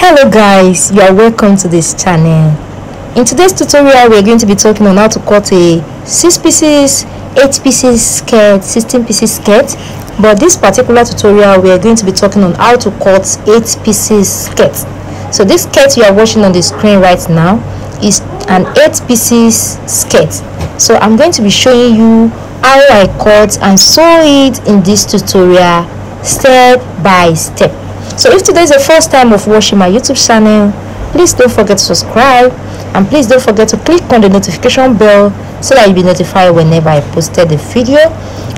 Hello guys, you are welcome to this channel. In today's tutorial we are going to be talking on how to cut a 6 pieces, 8 pieces skirt, 16 pieces skirt, but this particular tutorial we are going to be talking on how to cut 8 pieces skirt. So this skirt you are watching on the screen right now is an 8 pieces skirt. So I'm going to be showing you how I cut and sew it in this tutorial step by step. So if today is the first time of watching my YouTube channel, please don't forget to subscribe and please don't forget to click on the notification bell so that you'll be notified whenever I posted the video.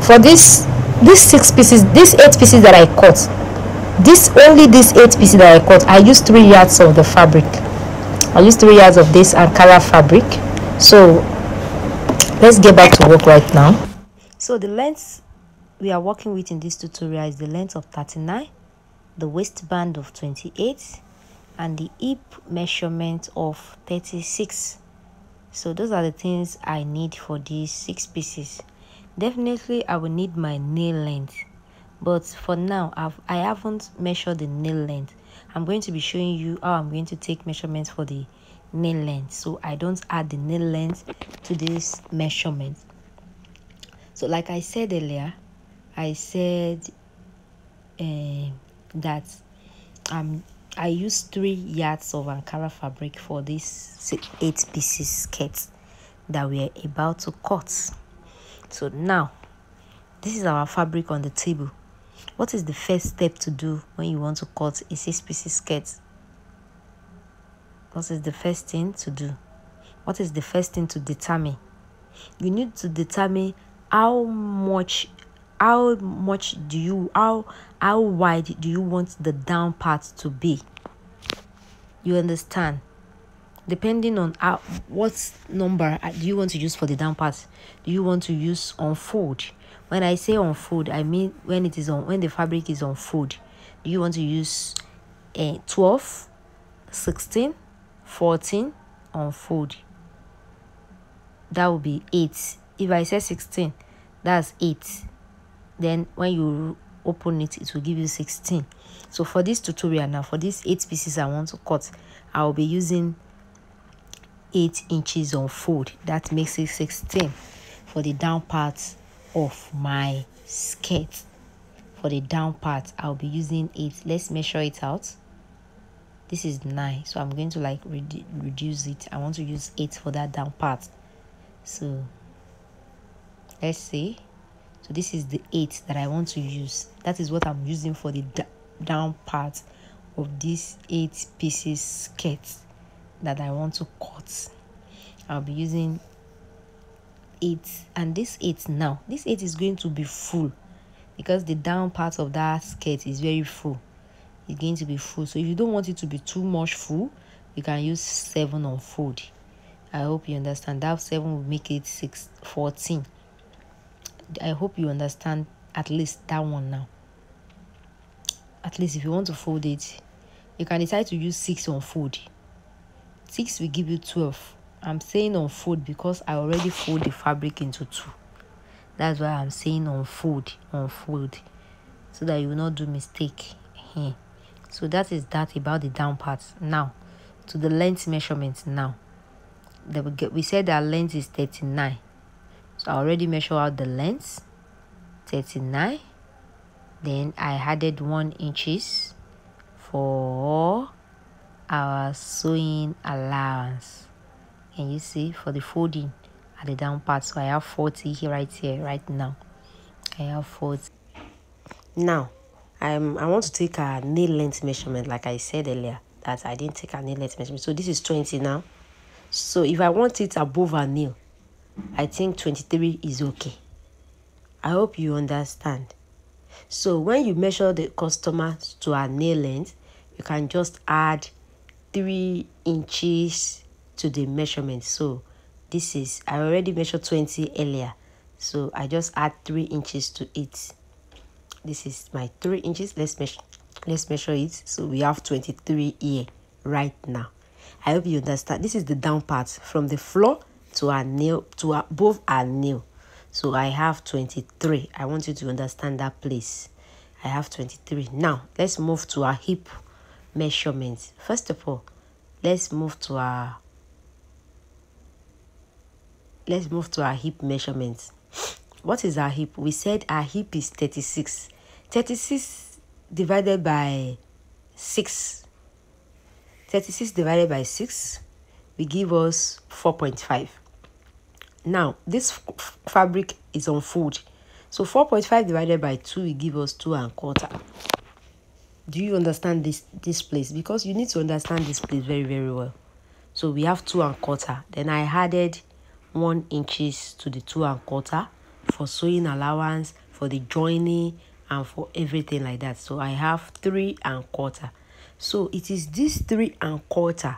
For this 6 pieces, these 8 pieces that I cut, these 8 pieces that I cut, I used 3 yards of the fabric. I used 3 yards of this Ankara fabric. So let's get back to work right now. So the length we are working with in this tutorial is the length of 39, the waistband of 28, and the hip measurement of 36. So those are the things I need for these 6 pieces. Definitely I will need my nail length, but for now I haven't measured the nail length. I'm going to be showing you how I'm going to take measurements for the nail length, so I don't add the nail length to this measurement. So like I said earlier, I said that I used 3 yards of Ankara fabric for this 8 pieces skirt that we are about to cut. So now this is our fabric on the table. What is the first step to do when you want to cut a 6 pieces skirt? What is the first thing to do? What is the first thing to determine? You need to determine how wide do you want the down part to be. You understand? Depending on what number do you want to use for the down part. Do you want to use unfold? When I say unfold, I mean when the fabric is unfold. Do you want to use 12, 16, 14 unfold? That would be 8. If I say 16, that's 8. Then when you open it, it will give you 16. So for this tutorial now, for these 8 pieces I want to cut, I will be using 8 inches unfold. That makes it 16 for the down part of my skirt. For the down part, I'll be using 8. Let's measure it out. This is 9, so I'm going to like reduce it. I want to use 8 for that down part. So let's see. So this is the 8 that I want to use. That is what I'm using for the down part of this 8 pieces skirt that I want to cut. I'll be using 8, and this 8 now, this 8 is going to be full because the down part of that skirt is very full. It's going to be full. So if you don't want it to be too much full, you can use 7 unfold. I hope you understand. That 7 will make it 14. I hope you understand at least that one now. At least if you want to fold it, you can decide to use 6 unfold. 6 will give you 12. I'm saying unfold because I already fold the fabric into 2. That's why I'm saying unfold, so that you will not do mistake here. So that is that about the down part. Now to the length measurement. Now we said that length is 39. So I already measured out the length, 39. Then I added 1 inches for our sewing allowance. Can you see for the folding at the down part? So I have 40 here, right now. I have 40. Now I want to take a nail length measurement. Like I said earlier that I didn't take a nail length measurement. So this is 20 now. So if I want it above a nail, I think 23 is okay. I hope you understand. So when you measure the customer to a nail length, you can just add 3 inches to the measurement. So this is, I already measured 20 earlier, so I just add 3 inches to it. This is my 3 inches. Let's measure it. So we have 23 here right now. I hope you understand. This is the down part from the floor to our nail, to above our nail. So I have 23. I want you to understand that place. I have 23. Now let's move to our hip measurements. First of all, let's move to our hip measurements. What is our hip? We said our hip is 36. 36 divided by 6. 36 divided by 6 will give us 4.5. Now, this fabric is on fold. So 4.5 divided by 2 will give us 2.25. Do you understand this place? Because you need to understand this place very, very well. So we have 2.25. Then I added 1 inches to the 2.25 for sewing allowance, for the joining, and for everything like that. So I have 3.25. So it is this 3.25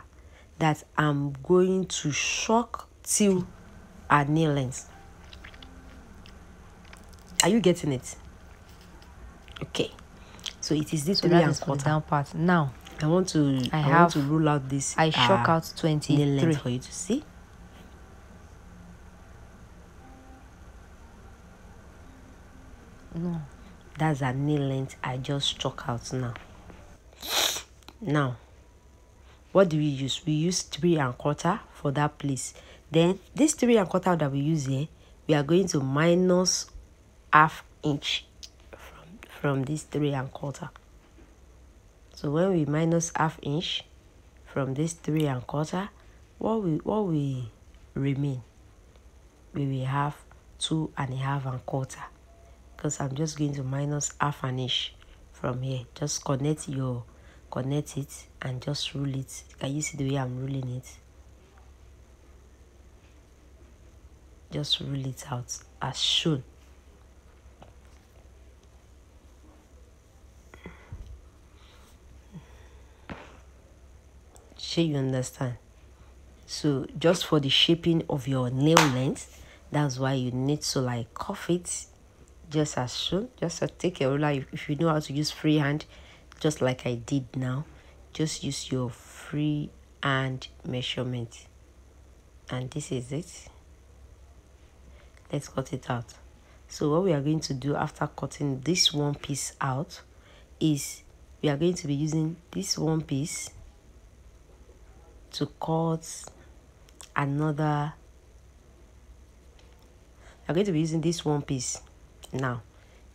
that I'm going to shock till our nail length. Are you getting it? Okay. So it is this 3.25 down part. Now I want to rule out this. I shock out 23 nail length for you to see. No, that's a nail length I just struck out now. Now, what do we use? We use 3.25 for that place. Then this 3.25 that we use here, we are going to minus ½ inch from this 3.25. So when we minus ½ inch from this 3.25, what will remain? We will have 2.25. Because I'm just going to minus ½ inch from here. Just connect it and just rule it. Can you see the way I'm ruling it? Just rule it out as shown. Sure, you understand? So just for the shaping of your nail length, that's why you need to like cuff it just as shown. Just take a ruler. If you know how to use freehand, just like I did now, just use your free hand measurement. And this is it. Let's cut it out. So what we are going to do after cutting this one piece out is we are going to be using this one piece to cut another. I'm going to be using this one piece now.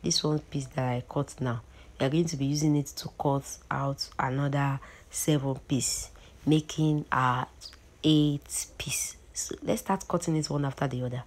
This one piece that I cut now, we are going to be using it to cut out another 7 piece, making our 8 piece. So let's start cutting it one after the other.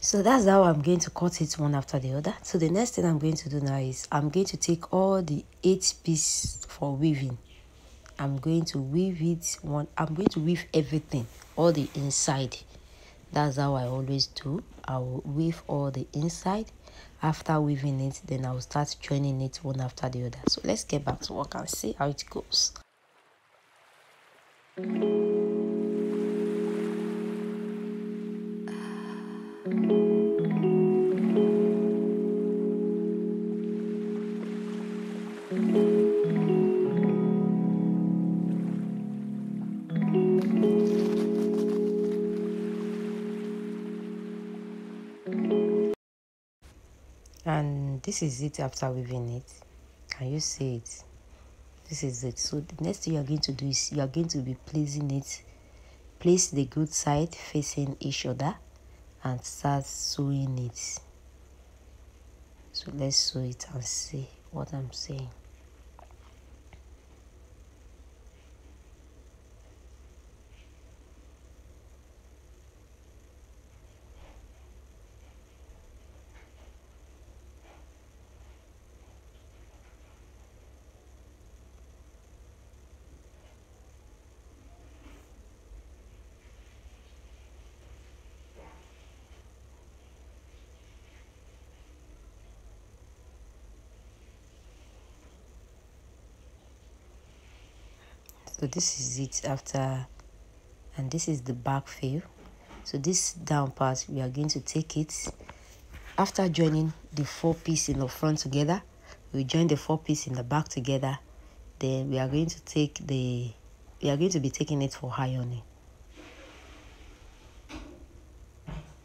So that's how I'm going to cut it one after the other. So the next thing I'm going to do now is I'm going to take all the 8 pieces for weaving. I'm going to weave it I'm going to weave everything, all the inside. That's how I always do. I will weave all the inside. After weaving it, then I'll start joining it one after the other. So let's get back to work and see how it goes. And this is it after weaving it. Can you see it? This is it. So the next thing you are going to do is you are going to be placing it. Place the good side facing each other and start sewing it. So let's sew it and see what I'm saying. So this is it after, and this is the back view. So this down part, we are going to take it after joining the 4 piece in the front together. We join the 4 piece in the back together. Then we are going to be taking it for ironing.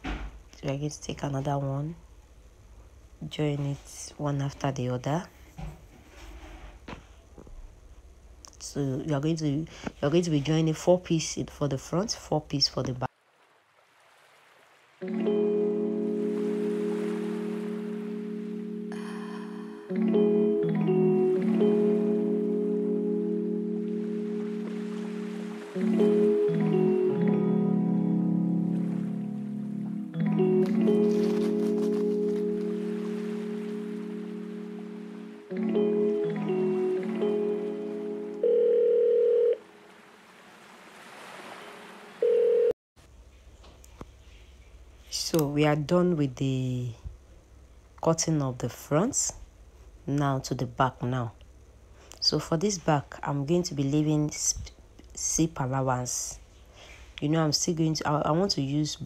So we are going to take another one, join it one after the other. So you are going to be joining 4 piece for the front, 4 piece for the back. So we are done with the cutting of the front. Now to the back now. So for this back, I'm going to be leaving zip allowance. You know, I'm still going to, I want to use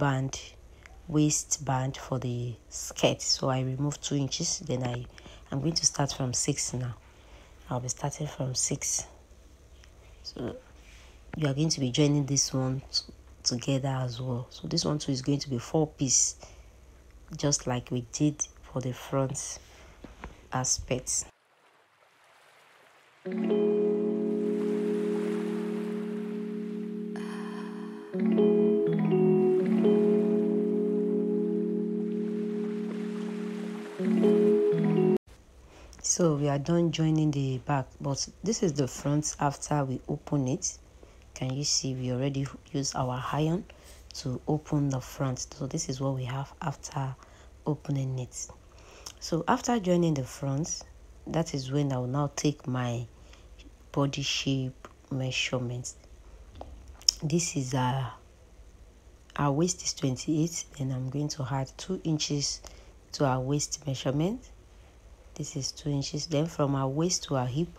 waistband for the skirt. So I remove 2 inches. Then I'm going to start from 6 now. I'll be starting from 6. So you are going to be joining this one together as well. So this one too is going to be 4 piece, just like we did for the front aspects. So we are done joining the back, but this is the front after we open it. Can you see we already use our iron to open the front? So this is what we have after opening it. So after joining the front, that is when I will now take my body shape measurements. This is our waist is 28, and I'm going to add 2 inches to our waist measurement. This is 2 inches. Then from our waist to our hip,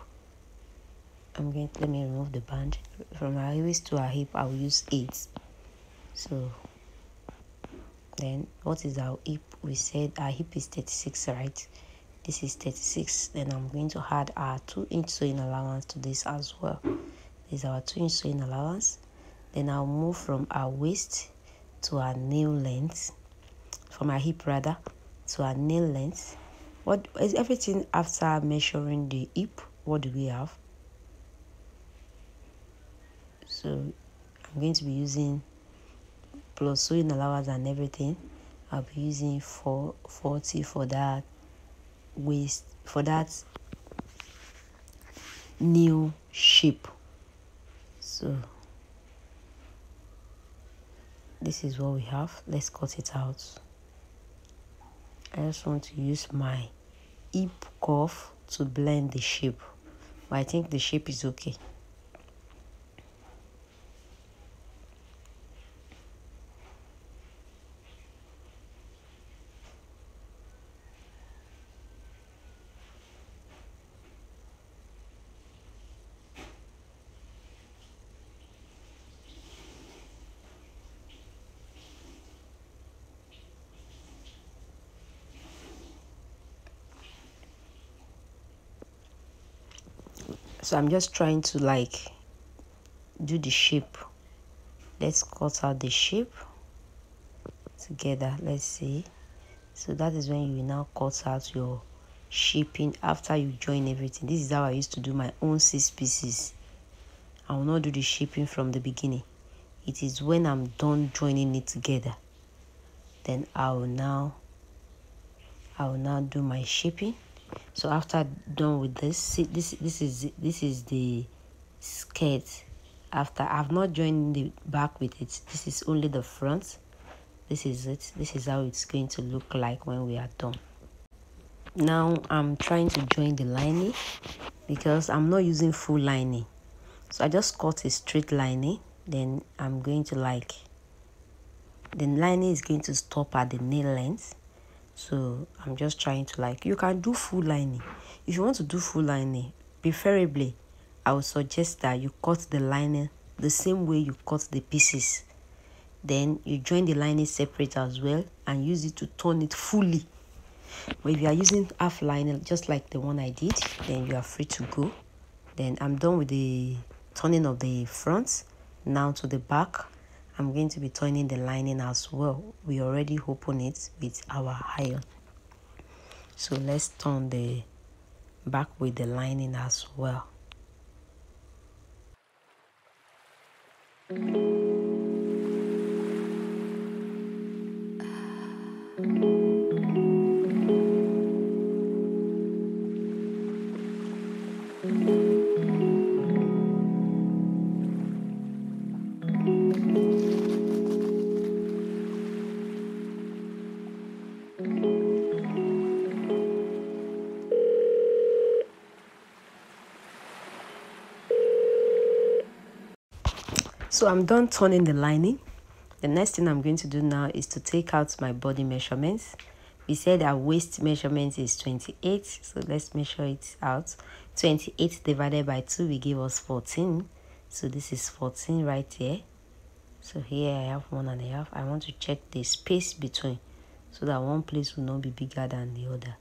let me remove the band. From our waist to our hip, I will use 8. So then what is our hip? We said our hip is 36, right? This is 36. Then I'm going to add our 2-inch sewing allowance to this as well. This is our 2-inch sewing allowance. Then I'll move from our waist to our nail length, from our hip rather, to our nail length. What is everything after measuring the hip? What do we have? So I'm going to be using, plus sewing allowance and everything, I'll be using 40 for that waist, for that new shape. So this is what we have. Let's cut it out. I just want to use my hip cuff to blend the shape, but I think the shape is okay. So I'm just trying to do the shape. Let's cut out the shape together. Let's see. So that is when you will now cut out your shaping after you join everything. This is how I used to do my own 6 pieces. I will not do the shaping from the beginning. It is when I'm done joining it together, then I will now do my shaping. So after done with this, see, this is the skirt. After I've not joined the back with it, this is only the front. This is it. This is how it's going to look like when we are done. Now I'm trying to join the lining because I'm not using full lining. So I just cut a straight lining. Then I'm going to the lining is going to stop at the nail length. So I'm just trying to you can do full lining. If you want to do full lining, preferably I would suggest that you cut the lining the same way you cut the pieces. Then you join the lining separate as well and use it to turn it fully. But if you are using half lining, just like the one I did, then you are free to go. Then I'm done with the turning of the front. Now to the back, I'm going to be turning the lining as well. We already open it with our iron. So let's turn the back with the lining as well. So I'm done turning the lining. The next thing I'm going to do now is to take out my body measurements. We said our waist measurement is 28, so let's measure it out. 28 divided by 2 will give us 14. So this is 14 right here. So here I have 1.5. I want to check the space between so that one place will not be bigger than the other.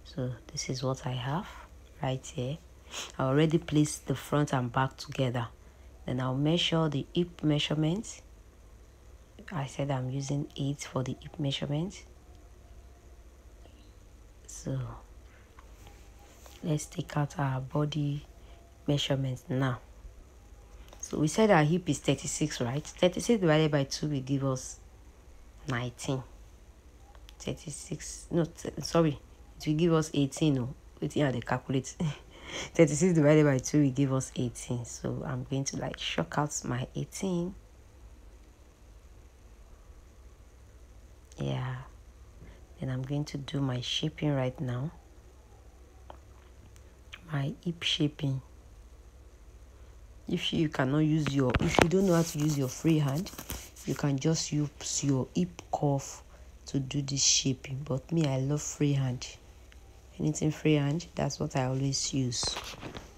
So this is what I have right here. I already placed the front and back together. Then I'll measure the hip measurement. I said I'm using 8 for the hip measurement. So let's take out our body measurement now. So we said our hip is 36, right? 36 divided by 2 will give us 19. 36, no, sorry, it will give us 18. No, waiting at the calculate. 36 divided by 2 will give us 18. So I'm going to like shock out my 18. Yeah. Then I'm going to do my shaping right now. My hip shaping. If you cannot use your, if you don't know how to use your free hand, you can just use your hip cuff to do this shaping. But me, I love free hand. Anything free hand, that's what I always use.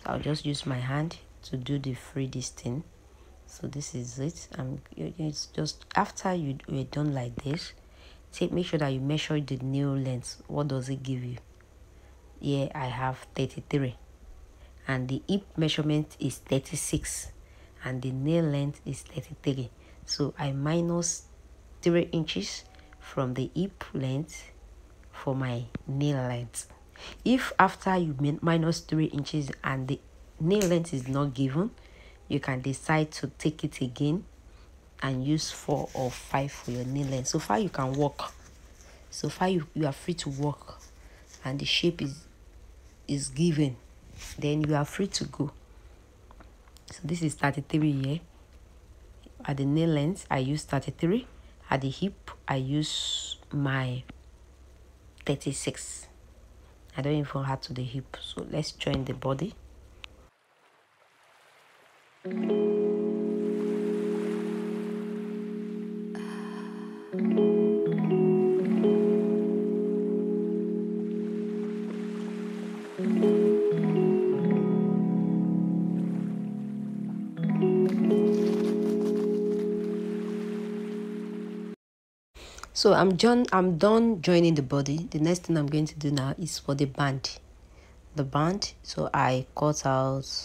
I'll just use my hand to do the free this thing. So this is it. It's just after you're done like this, make sure that you measure the nail length. What does it give you? Here I have 33, and the hip measurement is 36, and the nail length is 33. So I minus 3 inches from the hip length for my nail length. If after you minus 3 inches and the nail length is not given, you can decide to take it again and use 4 or 5 for your nail length. So far you can walk. So far you are free to walk, and the shape is given. Then you are free to go. So this is 33 here. At the nail length, I use 33. At the hip, I use my 36. I don't even add to the hip. So let's join the body. So I'm done joining the body. The next thing I'm going to do now is for the band. The band. So I cut out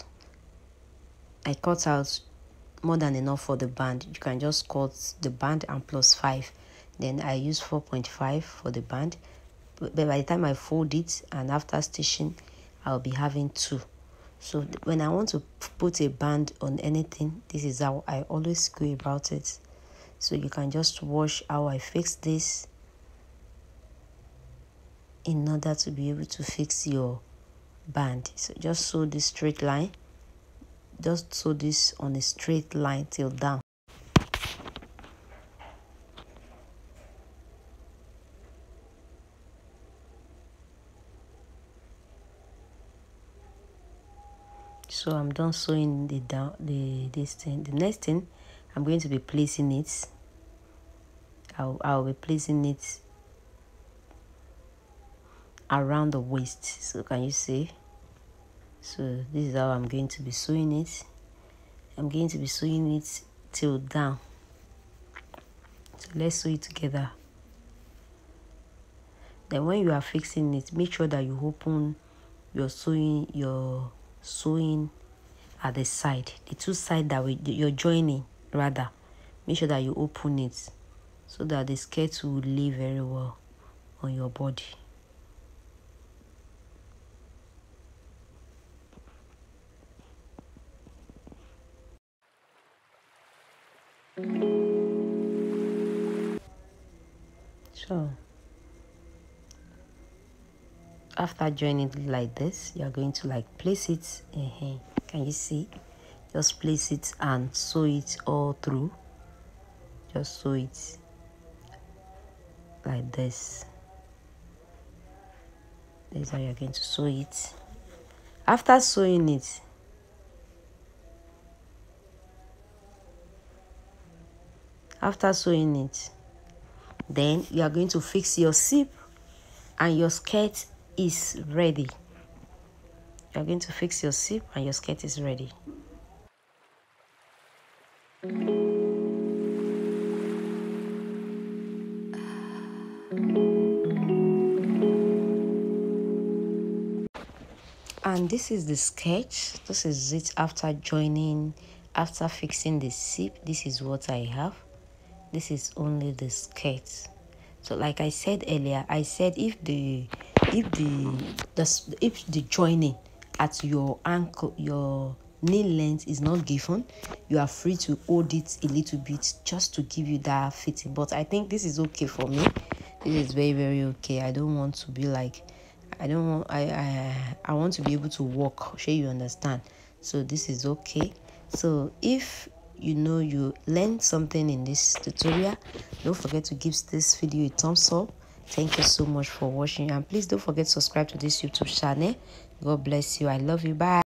more than enough for the band. You can just cut the band and plus 5. Then I use 4.5 for the band. But by the time I fold it and after stitching, I'll be having 2. So when I want to put a band on anything, this is how I always go about it. So you can just watch how I fix this in order to be able to fix your band. So just sew this straight line. Just sew this on a straight line till down. So I'm done sewing this thing. The next thing, I'm going to be placing it. I'll be placing it around the waist. So can you see? So this is how I'm going to be sewing it. I'm going to be sewing it till down. So let's sew it together. Then when you are fixing it, make sure that you open your sewing at the side, the two sides that you're joining rather. Make sure that you open it so that the skirt will lay very well on your body. So after joining it like this, you're going to like place it. Can you see? Just place it and sew it all through. Just sew it like this. This is how you're going to sew it. After sewing it, then you are going to fix your zip and your skirt is ready. You are going to fix your zip and your skirt is ready. And this is the skirt. This is it after joining, after fixing the zip. This is what I have. This is only the skirt. So like I said earlier, I said if the joining at your ankle, your knee length is not given, you are free to hold it a little bit just to give you that fitting. But I think this is okay for me. This is very, very okay. I don't want to be like, I want to be able to walk. Sure, you understand? So this is okay. So if you learned something in this tutorial, don't forget to give this video a thumbs up. Thank you so much for watching, and please don't forget to subscribe to this YouTube channel. God bless you. I love you. Bye.